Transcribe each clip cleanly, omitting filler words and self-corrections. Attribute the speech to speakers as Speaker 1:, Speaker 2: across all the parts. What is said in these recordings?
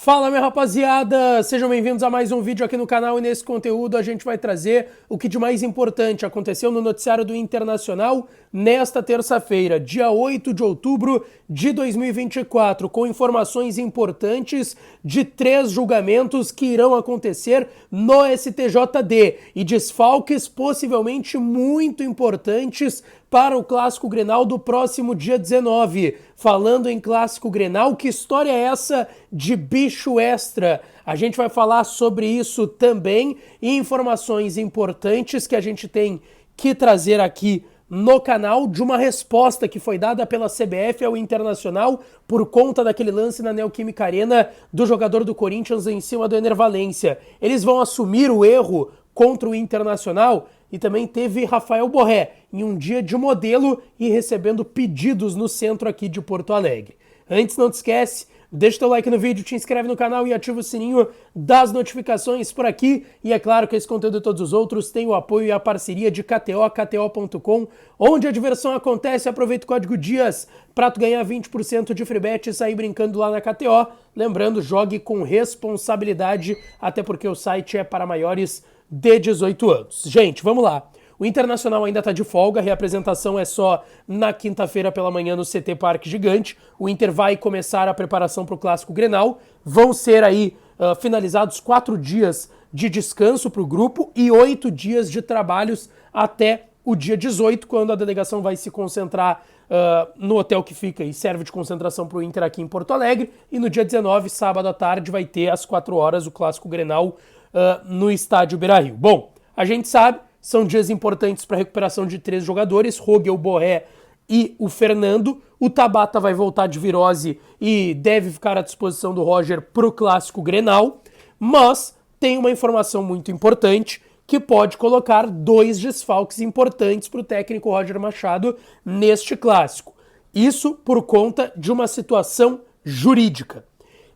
Speaker 1: Fala, minha rapaziada! Sejam bem-vindos a mais um vídeo aqui no canal e nesse conteúdo a gente vai trazer o que de mais importante aconteceu no noticiário do Internacional nesta terça-feira, dia 8 de outubro de 2024, com informações importantes de 3 julgamentos que irão acontecer no STJD e desfalques possivelmente muito importantes para o Clássico Grenal do próximo dia 19. Falando em Clássico Grenal, que história é essa de bicho extra? A gente vai falar sobre isso também e informações importantes que a gente tem que trazer aqui no canal de uma resposta que foi dada pela CBF ao Internacional por conta daquele lance na Neoquímica Arena do jogador do Corinthians em cima do Ener Valencia. Eles vão assumir o erro contra o Internacional? E também teve Rafael Borré em um dia de modelo e recebendo pedidos no centro aqui de Porto Alegre. Antes, não te esquece, deixa teu like no vídeo, te inscreve no canal e ativa o sininho das notificações por aqui. E é claro que esse conteúdo e todos os outros têm o apoio e a parceria de KTO, KTO.com, onde a diversão acontece. Aproveita o código DIAS para tu ganhar 20% de free bet e sair brincando lá na KTO. Lembrando, jogue com responsabilidade, até porque o site é para maiores de 18 anos. Gente, vamos lá. O Internacional ainda está de folga, a reapresentação é só na quinta-feira pela manhã no CT Parque Gigante. O Inter vai começar a preparação para o Clássico Grenal. Vão ser aí finalizados 4 dias de descanso para o grupo e 8 dias de trabalhos até o dia 18, quando a delegação vai se concentrar no hotel que fica e serve de concentração para o Inter aqui em Porto Alegre. E no dia 19, sábado à tarde, vai ter às 4 horas o Clássico Grenal no estádio Beira-Rio. Bom, a gente sabe, são dias importantes para a recuperação de 3 jogadores, Rogel, Borré e o Fernando. O Tabata vai voltar de virose e deve ficar à disposição do Roger para o Clássico Grenal, mas tem uma informação muito importante que pode colocar 2 desfalques importantes para o técnico Roger Machado neste clássico. Isso por conta de uma situação jurídica.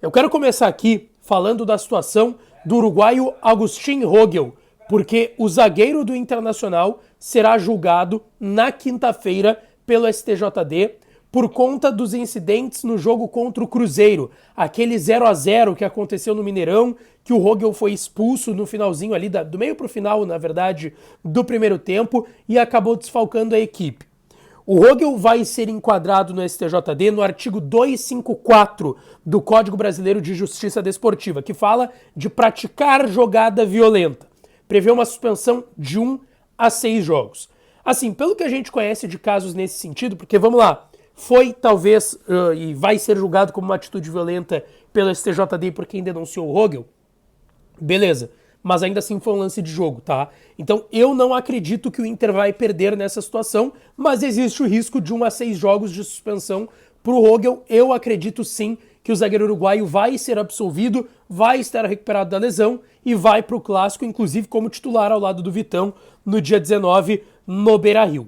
Speaker 1: Eu quero começar aqui falando da situação do uruguaio Agustín Rogel, porque o zagueiro do Internacional será julgado na quinta-feira pelo STJD por conta dos incidentes no jogo contra o Cruzeiro, aquele 0-0 que aconteceu no Mineirão, que o Rogel foi expulso no finalzinho ali, do meio para o final, na verdade, do primeiro tempo e acabou desfalcando a equipe. O Rogel vai ser enquadrado no STJD no artigo 254 do Código Brasileiro de Justiça Desportiva, que fala de praticar jogada violenta. Prevê uma suspensão de 1 a 6 jogos. Assim, pelo que a gente conhece de casos nesse sentido, porque vamos lá, foi talvez e vai ser julgado como uma atitude violenta pelo STJD por quem denunciou o Rogel, beleza. Mas ainda assim foi um lance de jogo, tá? Então eu não acredito que o Inter vai perder nessa situação, mas existe o risco de 1 a 6 jogos de suspensão para o Rogel. Eu acredito sim que o zagueiro uruguaio vai ser absolvido, vai estar recuperado da lesão e vai para o Clássico, inclusive como titular ao lado do Vitão, no dia 19, no Beira-Rio.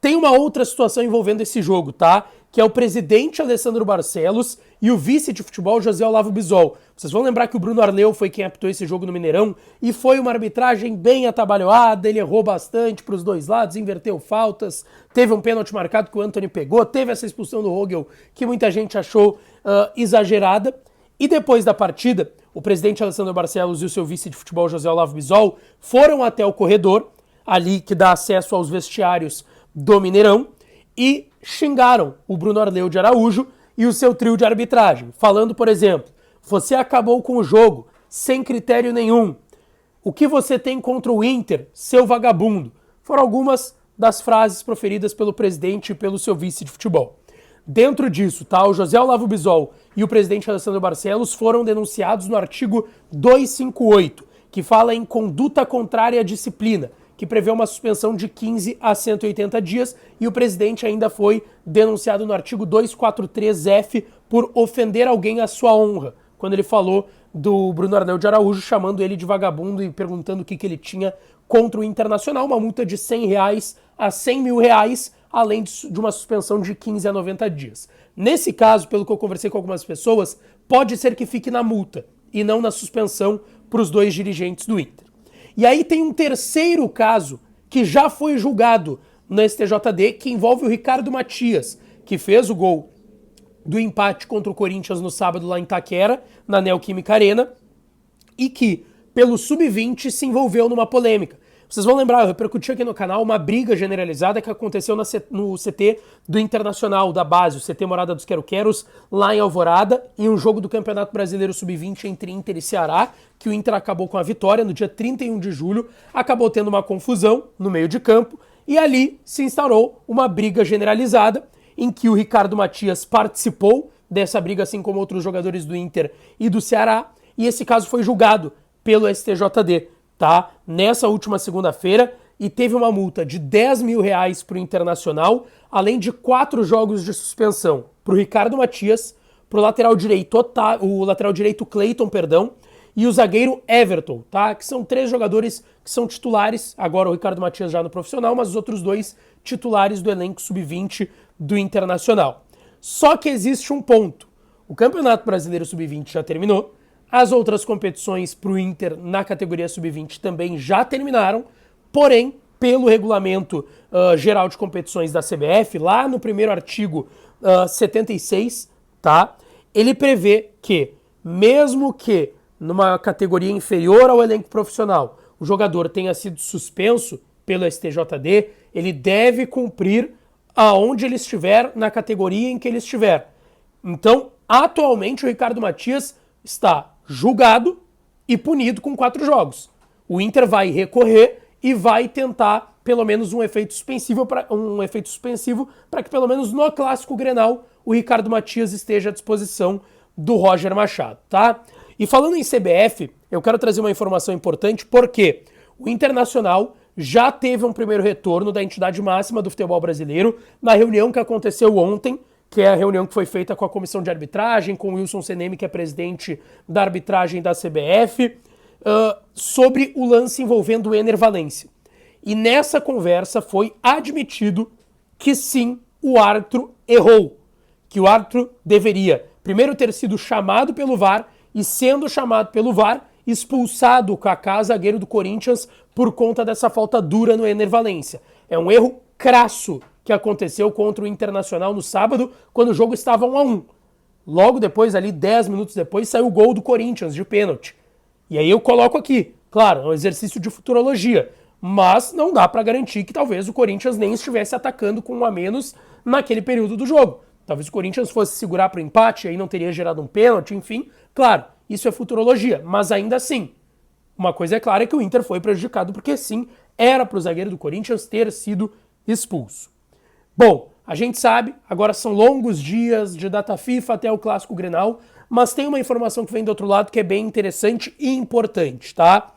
Speaker 1: Tem uma outra situação envolvendo esse jogo, tá? Que é o presidente Alessandro Barcelos e o vice de futebol José Olavo Bisol. Vocês vão lembrar que o Bruno Arleu foi quem apitou esse jogo no Mineirão e foi uma arbitragem bem atabalhoada, ele errou bastante para os dois lados, inverteu faltas, teve um pênalti marcado que o Antony pegou, teve essa expulsão do Rogel que muita gente achou exagerada. E depois da partida, o presidente Alessandro Barcelos e o seu vice de futebol José Olavo Bisol foram até o corredor, ali que dá acesso aos vestiários do Mineirão, e xingaram o Bruno Arleu de Araújo e o seu trio de arbitragem, falando, por exemplo, você acabou com o jogo sem critério nenhum. O que você tem contra o Inter, seu vagabundo? Foram algumas das frases proferidas pelo presidente e pelo seu vice de futebol. Dentro disso, tá, o José Olavo Bisol e o presidente Alessandro Barcelos foram denunciados no artigo 258, que fala em conduta contrária à disciplina, que prevê uma suspensão de 15 a 180 dias, e o presidente ainda foi denunciado no artigo 243F por ofender alguém à sua honra, quando ele falou do Bruno Arleu de Araújo, chamando ele de vagabundo e perguntando o que ele tinha contra o Internacional, uma multa de R$100 a R$100.000, além de uma suspensão de 15 a 90 dias. Nesse caso, pelo que eu conversei com algumas pessoas, pode ser que fique na multa e não na suspensão para os 2 dirigentes do Inter. E aí tem um terceiro caso que já foi julgado no STJD, que envolve o Ricardo Matias, que fez o gol do empate contra o Corinthians no sábado lá em Itaquera, na Neoquímica Arena, e que, pelo Sub-20, se envolveu numa polêmica. Vocês vão lembrar, eu repercuti aqui no canal uma briga generalizada que aconteceu no CT do Internacional, da base, o CT Morada dos Quero-Queros, lá em Alvorada, em um jogo do Campeonato Brasileiro Sub-20 entre Inter e Ceará, que o Inter acabou com a vitória no dia 31 de julho, acabou tendo uma confusão no meio de campo, e ali se instaurou uma briga generalizada, em que o Ricardo Matias participou dessa briga, assim como outros jogadores do Inter e do Ceará, e esse caso foi julgado pelo STJD, tá? Nessa última segunda-feira, e teve uma multa de R$10 mil para o Internacional, além de 4 jogos de suspensão para o Ricardo Matias, para o lateral direito Cleiton, e o zagueiro Everton, tá? Que são 3 jogadores que são titulares, agora o Ricardo Matias já no profissional, mas os outros 2 titulares do elenco sub-20 do Internacional. Só que existe um ponto. O Campeonato Brasileiro Sub-20 já terminou, as outras competições para o Inter na categoria Sub-20 também já terminaram, porém, pelo regulamento geral de competições da CBF, lá no primeiro artigo 76, tá? Ele prevê que, mesmo que numa categoria inferior ao elenco profissional, o jogador tenha sido suspenso pelo STJD, ele deve cumprir aonde ele estiver, na categoria em que ele estiver. Então, atualmente, o Ricardo Matias está julgado e punido com 4 jogos. O Inter vai recorrer e vai tentar pelo menos um efeito suspensivo para que pelo menos no Clássico Grenal o Ricardo Matias esteja à disposição do Roger Machado, tá? E falando em CBF, eu quero trazer uma informação importante porque o Internacional já teve um primeiro retorno da entidade máxima do futebol brasileiro na reunião que aconteceu ontem, que é a reunião que foi feita com a comissão de arbitragem, com o Wilson Seneme, que é presidente da arbitragem da CBF, sobre o lance envolvendo o Ener Valencia. E nessa conversa foi admitido que sim, o árbitro errou, que o árbitro deveria primeiro ter sido chamado pelo VAR e, sendo chamado pelo VAR, expulsado o Kaká, zagueiro do Corinthians, por conta dessa falta dura no Ener Valencia. É um erro crasso que aconteceu contra o Internacional no sábado, quando o jogo estava 1-1. Logo depois, ali 10 minutos depois, saiu o gol do Corinthians de pênalti. E aí eu coloco aqui, claro, é um exercício de futurologia, mas não dá para garantir que talvez o Corinthians nem estivesse atacando com 1 a menos naquele período do jogo. Talvez o Corinthians fosse segurar para o empate, aí não teria gerado um pênalti, enfim. Claro, isso é futurologia, mas ainda assim, uma coisa é clara, é que o Inter foi prejudicado porque sim, era para o zagueiro do Corinthians ter sido expulso. Bom, a gente sabe, agora são longos dias de data FIFA até o Clássico Grenal, mas tem uma informação que vem do outro lado que é bem interessante e importante, tá?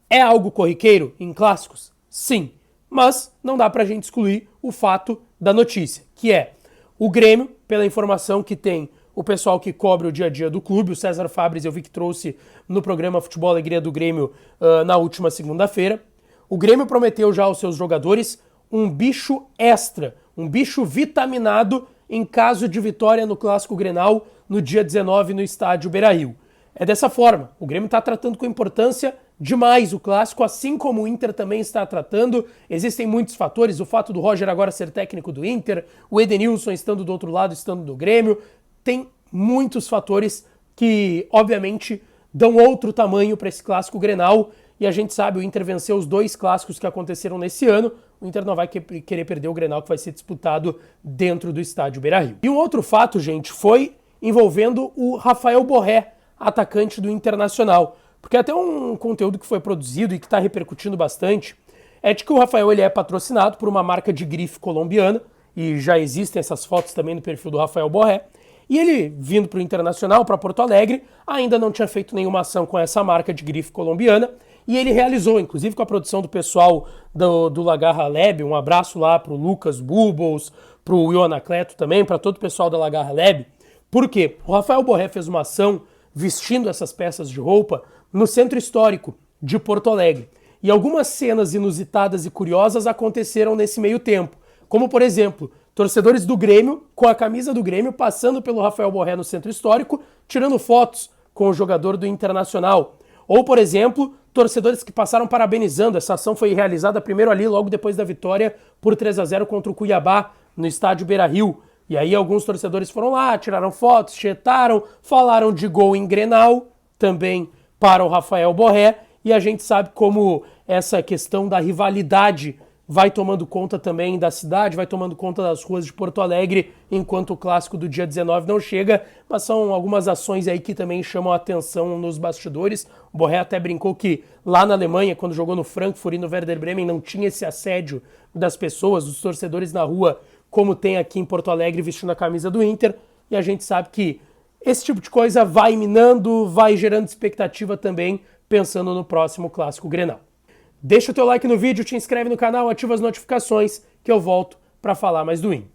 Speaker 1: É algo corriqueiro em clássicos? Sim, mas não dá pra gente excluir o fato da notícia, que é o Grêmio, pela informação que tem o pessoal que cobre o dia a dia do clube, o César Fabres eu vi que trouxe no programa Futebol Alegria do Grêmio na última segunda-feira, o Grêmio prometeu já aos seus jogadores um bicho extra, um bicho vitaminado em caso de vitória no Clássico Grenal no dia 19 no estádio Beira-Rio. É dessa forma, o Grêmio está tratando com importância demais o Clássico, assim como o Inter também está tratando. Existem muitos fatores, o fato do Roger agora ser técnico do Inter, o Edenilson estando do outro lado, estando do Grêmio, tem muitos fatores que, obviamente, dão outro tamanho para esse Clássico Grenal. E a gente sabe, o Inter venceu os 2 clássicos que aconteceram nesse ano, o Inter não vai querer perder o Grenal que vai ser disputado dentro do estádio Beira-Rio. E um outro fato, gente, foi envolvendo o Rafael Borré, atacante do Internacional. Porque até um conteúdo que foi produzido e que está repercutindo bastante é de que o Rafael ele é patrocinado por uma marca de grife colombiana, e já existem essas fotos também no perfil do Rafael Borré, e ele, vindo para o Internacional, para Porto Alegre, ainda não tinha feito nenhuma ação com essa marca de grife colombiana, e ele realizou, inclusive com a produção do pessoal do Lagarra Lab, um abraço lá pro Lucas Bubbles, pro Will Anacleto também, para todo o pessoal da Lagarra Lab. Por quê? O Rafael Borré fez uma ação vestindo essas peças de roupa no Centro Histórico de Porto Alegre. E algumas cenas inusitadas e curiosas aconteceram nesse meio tempo, como por exemplo, torcedores do Grêmio com a camisa do Grêmio passando pelo Rafael Borré no Centro Histórico, tirando fotos com o jogador do Internacional. Ou, por exemplo, torcedores que passaram parabenizando. Essa ação foi realizada primeiro ali, logo depois da vitória por 3 a 0 contra o Cuiabá, no estádio Beira-Rio. E aí alguns torcedores foram lá, tiraram fotos, chetaram, falaram de gol em Grenal, também para o Rafael Borré, e a gente sabe como essa questão da rivalidade vai tomando conta também da cidade, vai tomando conta das ruas de Porto Alegre, enquanto o clássico do dia 19 não chega, mas são algumas ações aí que também chamam a atenção nos bastidores. O Borré até brincou que lá na Alemanha, quando jogou no Frankfurt e no Werder Bremen, não tinha esse assédio das pessoas, dos torcedores na rua, como tem aqui em Porto Alegre vestindo a camisa do Inter, e a gente sabe que esse tipo de coisa vai minando, vai gerando expectativa também, pensando no próximo clássico Grenal. Deixa o teu like no vídeo, te inscreve no canal, ativa as notificações que eu volto para falar mais do Inter.